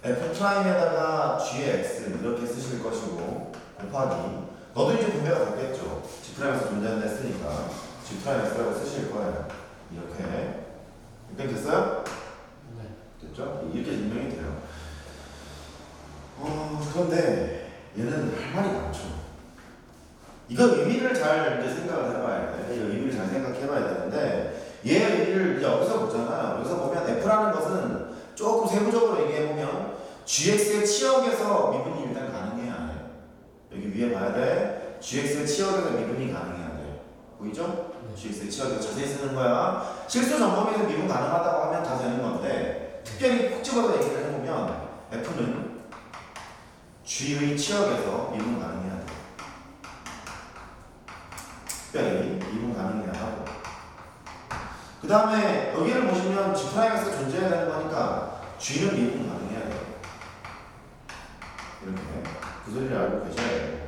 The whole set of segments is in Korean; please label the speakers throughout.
Speaker 1: F'에다가 G의 X 이렇게 쓰실 것이고 곱하기 너도 이제 분배가 됐겠죠. G'에서 존재한다 했으니까 G'X라고 쓰실 거예요. 이렇게 됐어요?
Speaker 2: 네.
Speaker 1: 됐죠? 이렇게 증명이 돼요. 그런데 얘는 할 말이 많죠. 이거 의미를 잘 이제 생각을 해봐야 돼. 이 의미를 잘 생각해봐야 되는데 얘 의미를 이제 여기서 보잖아요. 여기서 보면 F라는 것은 조금 세부적으로 얘기해보면 GX의 치역에서 미분이 일단 가능해야 해. 여기 위에 봐야 돼. GX의 치역에서 미분이 가능해야 돼. 보이죠?
Speaker 2: 네.
Speaker 1: GX의 치역에서 자세히 쓰는 거야. 실수 전범위에서 미분 가능하다고 하면 다 되는 건데 특별히 콕 집어서 얘기를 해보면 F는 G의 치역에서 미분 가능해야 돼. 특별히 미분 가능해야 하고 그 다음에 여기를 보시면 G'에서 존재해야 되는 거니까 G는 미분 가능해야 돼요. 이렇게 그 소리를 알고 계셔야 돼요.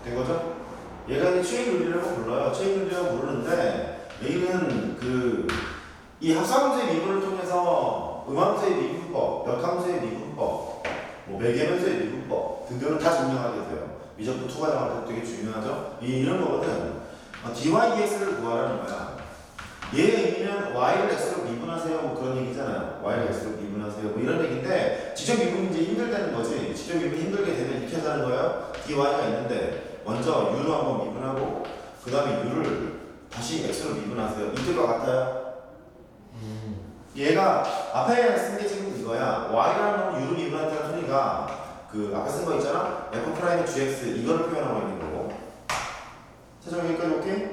Speaker 1: 된 거죠? 얘가 이 체인 룰이라고 불러요. 체인 룰이라고 부르는데 얘는 이 합사함수의 미분을 통해서 음함수의 미분법, 역함수의 미분법, 매개변수의 미분법 등등을 다 증명하게 돼요. 미적분 투과정할 때 되게 중요하죠? 이런 거거든. dydx를 구하라는 거야. 얘의 의미는 y를 x로 미분하세요 뭐 그런 얘기잖아요. y를 x로 미분하세요 뭐 이런 얘기인데 지적 미분이 이제 힘들다는 거지. 지적 미분이 힘들게 되면 이렇게 하자는 거예요. dy가 있는데 먼저 u로 한번 미분하고 그 다음에 u를 다시 x로 미분하세요. 이들과 같아요? 얘가 앞에 쓴 게 지금 이거야. y라는 건 u로 미분한다는 소리가 아까 쓴 거 있잖아? f' gx 이거를 표현하고 있는 거고. 세정 여기까지 오케이?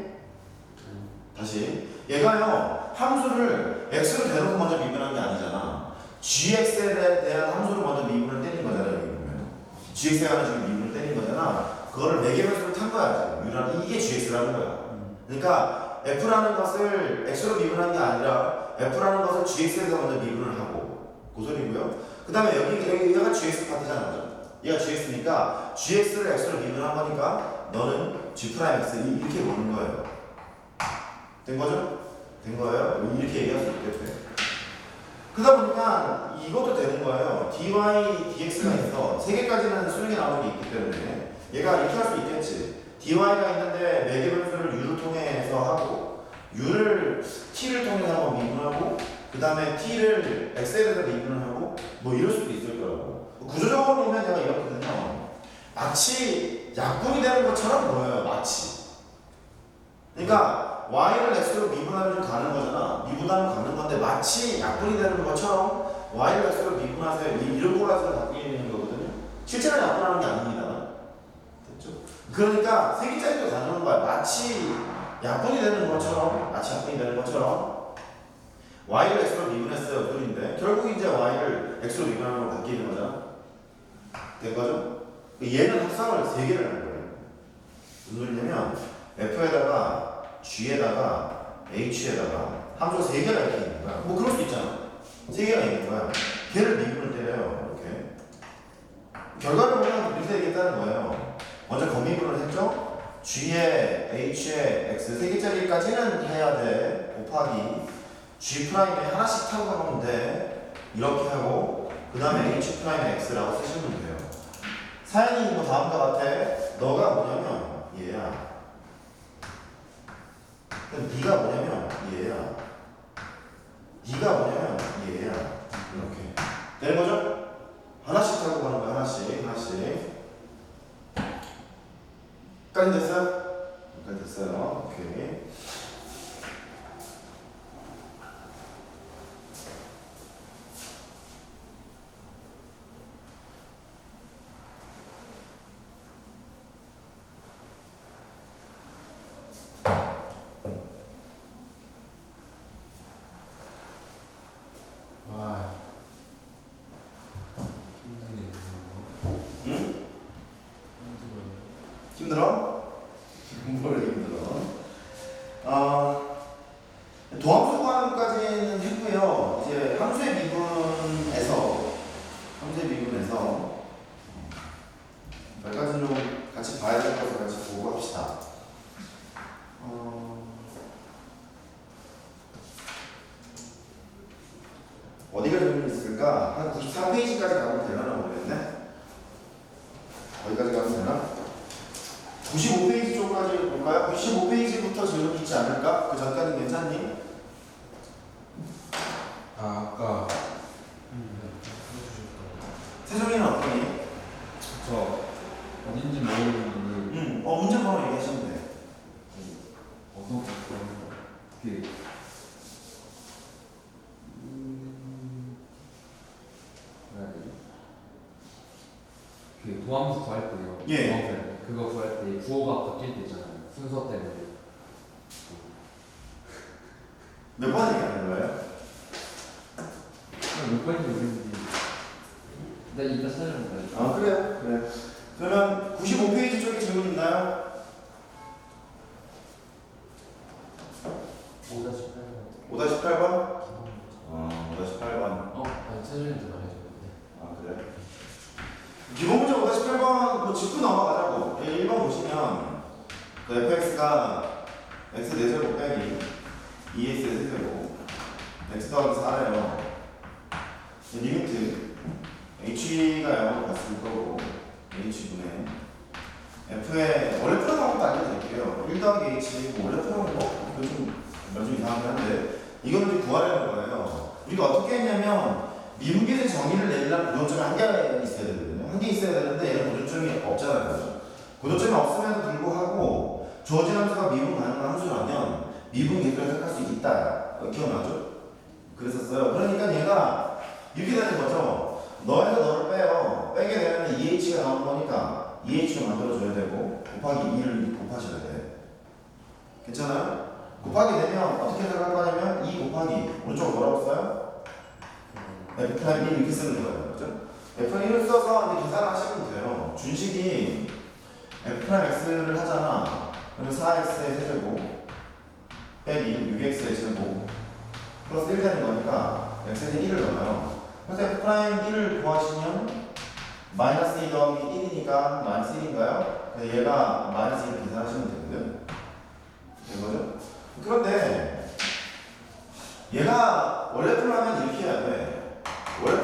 Speaker 1: 다시 얘가요 함수를 x로 대놓고 먼저 미분한 게 아니잖아. gx에 대한 함수를 먼저 미분을 때린 거잖아. 여기 보면 gx에 관한 지금 미분을 때린 거잖아. 그거를 매개변수로 탄 거야. 지금 이게 gx라는 거야. 그러니까 f라는 것을 x로 미분한 게 아니라 f라는 것을 gx에서 먼저 미분을 하고 그 소리고요. 그 다음에 여기 얘가 gx 파트잖아. 그죠? 얘가 gx니까 gx를 x로 미분한 거니까 너는 g'x 이렇게 보는 거예요. 된 거죠? 된 거예요? 이렇게 얘기할 수 있겠죠. 그러다 보니까 이것도 되는 거예요. dy, dx가 있어. 세 개까지는 수능에 나오는 게 있기 때문에 얘가 이렇게 할 수 있겠지. dy가 있는데 매개변수를 u를 통해서 하고 u를 t를 통해서 한번 미분하고 그 다음에 t를 x에 대해서 미분을 하고 뭐 이럴 수도 있을 거라고. 구조적으로 보면 내가 이렇거든요. 마치 약분이 되는 것처럼 보여요. 마치. 그러니까 y를 x로 미분하면 가는 거잖아. 미분하면 가는 건데 마치 약분이 되는 것처럼 y를 x로 미분하세요. 이런 거라서 바뀌는 거거든요. 실제로 약분하는 게 아닙니다. 됐죠? 그러니까 세 개짜리도 가능한 거야. 마치 약분이 되는 것처럼 y를 x로 미분했어요. 그런데 결국 이제 y를 x로 미분하는 걸 바뀌는 거잖아. 된 거죠? 얘는 합성을 세 개를 하는 거예요. 무슨 소리냐면 f에다가 g에다가 h에다가 함수 세 개가 이렇게 있는 거야. 뭐 그럴 수 있잖아. 세 개가 있는 거야. 걔를 미분을 때려요. 이렇게. 결과를 보면 이렇게 되겠다는 거예요. 먼저 거미분을 했죠? g에 h에 x 세 개짜리까지는 해야 돼. 곱하기 g'에 하나씩 타고 가면 돼. 이렇게 하고 그 다음에 h'x라고 쓰시면 돼요. 사연이 뭐 다음과 같아. 너가 뭐냐면 얘야. 그럼 네가 뭐냐면 얘야. 네가 뭐냐면 얘야. 이렇게 되는 거죠? 하나씩 타고 가는 거야. 하나씩. 까지 됐어요? 까지 됐어요. 오케이. 어디가 질문이 있을까? 한 94페이지까지 가면 되려나 모르겠네. 어디까지 가면 되나? 95페이지 쪽까지 볼까요? 95페이지부터 질문이 있지 않을까? 그 전까지 괜찮니?
Speaker 2: 아까
Speaker 1: 세종이는 어떠니?
Speaker 2: 저 어딘지 모르는
Speaker 1: 문제 바로 얘기하시면 돼.
Speaker 2: 어떤 그 뭐라 해야 되지? 그 도함수 구할 때요.
Speaker 1: 예.
Speaker 2: 도함수 그거 구할 때 구호가 바뀔 때 있잖아요. 순서 때문에.
Speaker 1: 몇 번 얘기하는 거예요?
Speaker 2: 몇 번인지 모르겠는데. 나 이따 찾아볼게요.
Speaker 1: 아, 그래요? 그래. 그러면 95페이지 쪽에 질문 있나요? 5-18번? 5-18번.
Speaker 3: 아니 세준이한테 말해줬는데.
Speaker 1: 아, 그래? 기본 문제 5-18번 뭐 짚고 넘어가자고. 1번 보시면 그 fx가 x 4제곱 빼기 2x 3제곱 x 더하기 4래요. 리미트 h가 0으로 갔을 거고 h분의 f의 원래 풀어놓은 것도 알려드릴게요. 1 더하기 h 원래 풀어놓은 거 그건 좀 이상하긴 한데 이거는 이제 구하려는 거예요. 우리가 어떻게 했냐면 미분계의 정의를 내려면 고정점이 한 개가 있어야 되거든요. 한 개 있어야 되는데 얘는 고정점이 없잖아요. 고정점이 없음에도 불구하고 주어진 함수가 미분 가능한 함수라면 미분 계수를 생각할 수 있다. 기억나죠? 그랬었어요. 그러니까 얘가 이렇게 되는 거죠. 너에서 너를 빼요. 빼게 되면 2h가 나오는 거니까 2h를 만들어줘야 되고 곱하기 2를 곱하셔야 돼. 괜찮아요? 곱하기 되면 어떻게 생각할 거냐면 2 곱하기 오른쪽으로 뭐라고 써요? F'1 이렇게 쓰는 거예요. 그죠? F1을 써서 이제 계산을 하시면 돼요. 준식이 F'X를 하잖아. 그러면 4X의 세제곱 빼기 6X의 제곱 플러스 1 되는 거니까 X에 1을 넣어요. 그래서 F'1을 구하시면 마이너스 2 더하기 1이니까 마이너스 1인가요? 얘가 마이너스 1을 계산하시면 되거든. 된 거죠? 그런데 얘가 원래 풀하면 이렇게 해야 돼. 원래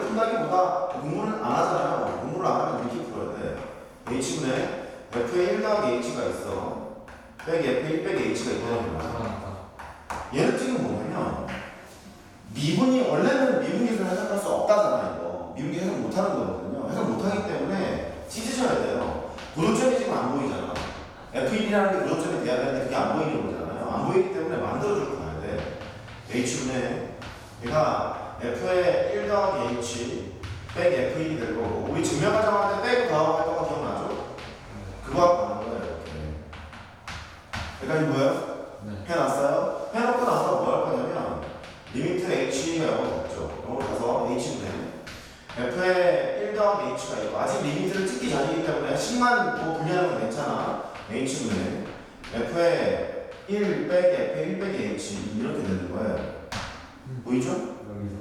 Speaker 1: 푼다기보다 공부를 안 하잖아요. 공부를 안 하면 이렇게 풀어야 돼. h분의 f의 1 더하기 h가 있어. 빼기 f의 1 빼기 h가 있다는 거야. 얘는 지금 뭐냐면 미분이 원래는 미분 계수를 해석할 수 없다잖아. 이거 미분 계수를 못하는 거거든요. 해석 못하기 때문에 찢으셔야 돼요. 고정점이 지금 안 보이잖아. F1이라는 게 고정점이 돼야 되는데 그게 안 보이는 거잖아요. 안 보이기 때문에 만들어주고 가야 돼. h분의 얘가 f의 1 더하기 h 빼기 f1이 될 거고 우리 증명하자마자 빼고 더하고 했던 거 기억나죠? 그거 하고 가는 거예요. 이렇게. 여기까지 보여요?
Speaker 2: 네.
Speaker 1: 해놨어요? 해놓고 나서 뭐 할 거냐면 리미트 h가 0으로 갔죠. 0으로 가서 h분의 f의 1 더하기 h가 있고 아직 리미트를 찍기 전이기 때문에 10만 뭐 분리하는 건 괜찮아. h분의 f의 1 빼기 f의 1 빼기 h 이렇게 되는 거예요. 보이죠?
Speaker 2: 여기서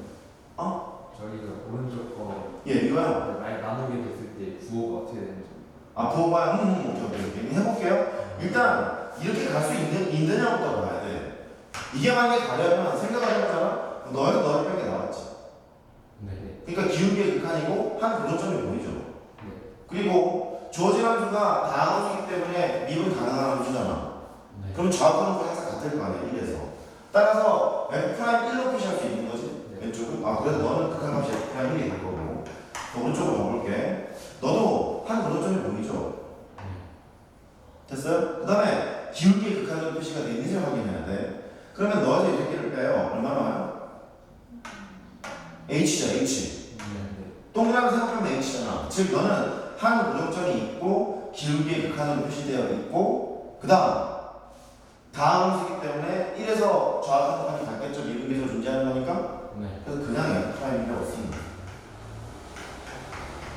Speaker 2: 저기가 오른쪽 거
Speaker 1: 예, 이거요.
Speaker 2: 말 나누게 됐을 때 구호가 어떻게 되는지.
Speaker 1: 아, 부호가 오케이. 해볼게요. 일단 이렇게 갈 수 있느냐부터 봐야 돼. 이게 만약에 가려면 생각을 해보잖아. 너에서 너를 빼게 나왔지.
Speaker 2: 네.
Speaker 1: 그러니까 기울기의 극한이고 한 고정점이 보이죠.
Speaker 2: 네.
Speaker 1: 그리고 주어진 함수가 다함수이기 때문에 미분 가능한 함수잖아.
Speaker 3: 네.
Speaker 1: 그럼 좌우하는 거 항상 같을 거 아니야. 1에서. 따라서 F'1로 표시할 수 있는 거지.
Speaker 2: 네.
Speaker 1: 왼쪽은. 아, 그래서 너는 극한값이 F'1이 될 거고. 오른쪽으로 가볼게. 너도 한 고정점이 보이죠? 됐어요? 그 다음에 기울기의 극한으로 표시가 돼 있는지 확인해야 돼. 그러면 너에서 이 새끼를 빼요. 얼마나 와요? H죠, H.
Speaker 2: 네.
Speaker 1: 동그라미 생각하면 H잖아. 즉 너는 한 고정점이 있고 기울기의 극한으로 표시되어 있고 그 다음 함수이기 때문에 1에서 좌우하는 같겠죠. 미분계수로 존재하는 거니까.
Speaker 2: 네.
Speaker 1: 그래서 그냥 F'이라고 씁니다.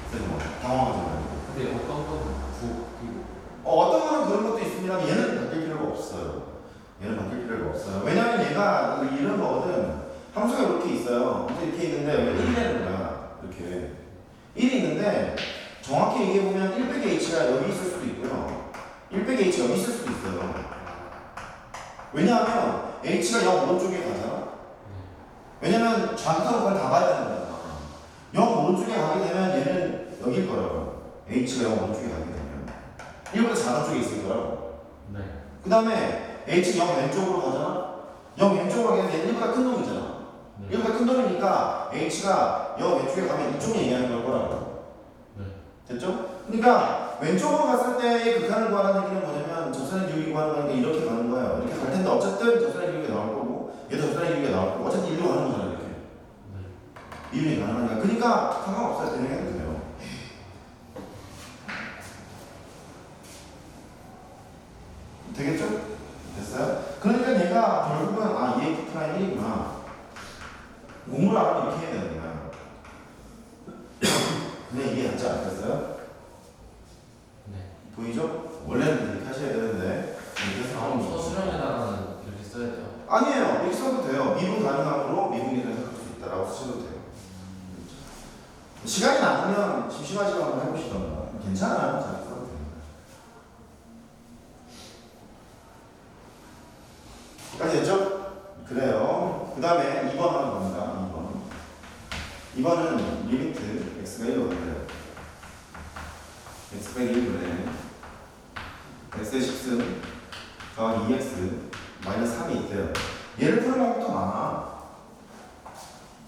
Speaker 1: 그래서 뭐 당황하지 말고.
Speaker 2: 근데 어떤 거는 구호 바뀌고.
Speaker 1: 어떤 거는 그런 것도 있습니다. 얘는 바뀔 필요가 없어요. 얘는 바뀔 필요가 없어요. 왜냐면 얘가 이런 거거든. 함수가 이렇게 있어요. 이렇게 있는데 여기 1이 되는 거야. 이렇게 1이 있는데 정확히 얘기해보면 1 빼기 h가 여기 있을 수도 있고요. 1 빼기 h가 여기 있을 수도 있어요. 왜냐하면 h가 0 오른쪽에 가잖아. 왜냐면 좌극하고 그걸 다 봐야 되는 거야. 0 오른쪽에 가게 되면 얘는 여길 거라고. h가 0 오른쪽에 가게 되면 1보다 작은 쪽에 있을 거라고.
Speaker 3: 네.
Speaker 1: 그 다음에 h 0 왼쪽으로 가잖아. 0 왼쪽으로 가게 되면 1보다 큰 놈이잖아.
Speaker 3: 네.
Speaker 1: 1보다 큰 놈이니까 h가 0 왼쪽에 가면 이쪽에 얘기하는 걸 거라고.
Speaker 3: 네.
Speaker 1: 됐죠? 그러니까 왼쪽으로 갔을 때의 극한을 구하는 얘기는 뭐냐면 접선의 기울기 구하는 거니까 이렇게 가는 거예요. 이렇게 갈 텐데 어쨌든 접선의 기울기가 나올 거고 얘도 접선의 기울기가 나올 거고 어쨌든 일로 가는 거잖아 이렇게.
Speaker 3: 네.
Speaker 1: 이윤이 가능하니까. 그러니까 상관없어요. 대응해도 돼요. 되겠죠? 됐어요? 그러니까 얘가 결국은 아 EF 프라임 1이구나. 공부를 알아면 이렇게 해야 되는 거야. 근데 이게 낫지 않겠어요?
Speaker 3: 네.
Speaker 1: 보이죠? 원래는 이렇게 하셔야 되는데 이렇게 해서
Speaker 3: 다음 서술형에다가는 이렇게 써야 돼요.
Speaker 1: 아니에요. 이렇게 써도 돼요. 미분 가능함으로 미분 계산을 해볼 수 있다라고 쓰셔도 돼요. 시간이 남으면 심심하지만 한번 해보시던가. 괜찮아요. 잘 써도 돼요. 까지 됐죠? 그래요. 그 다음에 2번 하는 겁니다. 2번은 리미트 x가 1로 간대요. x가 1이네. x의 10승 더하기 2x 마이너스 3이 있대요. 얘를 푸는 방법도 많아.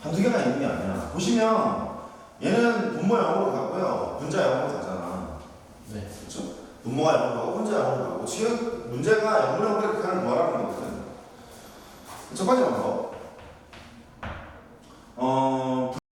Speaker 1: 한두 개가 있는 게 아니야. 보시면 얘는 분모 0으로 가고요. 분자 0으로 가잖아.
Speaker 3: 네.
Speaker 1: 그렇죠? 분모가 0으로 가고 분자 0으로 가고 지금 문제가 0으로 가고 극한을 구하라는 거거든. 첫 번째 방법.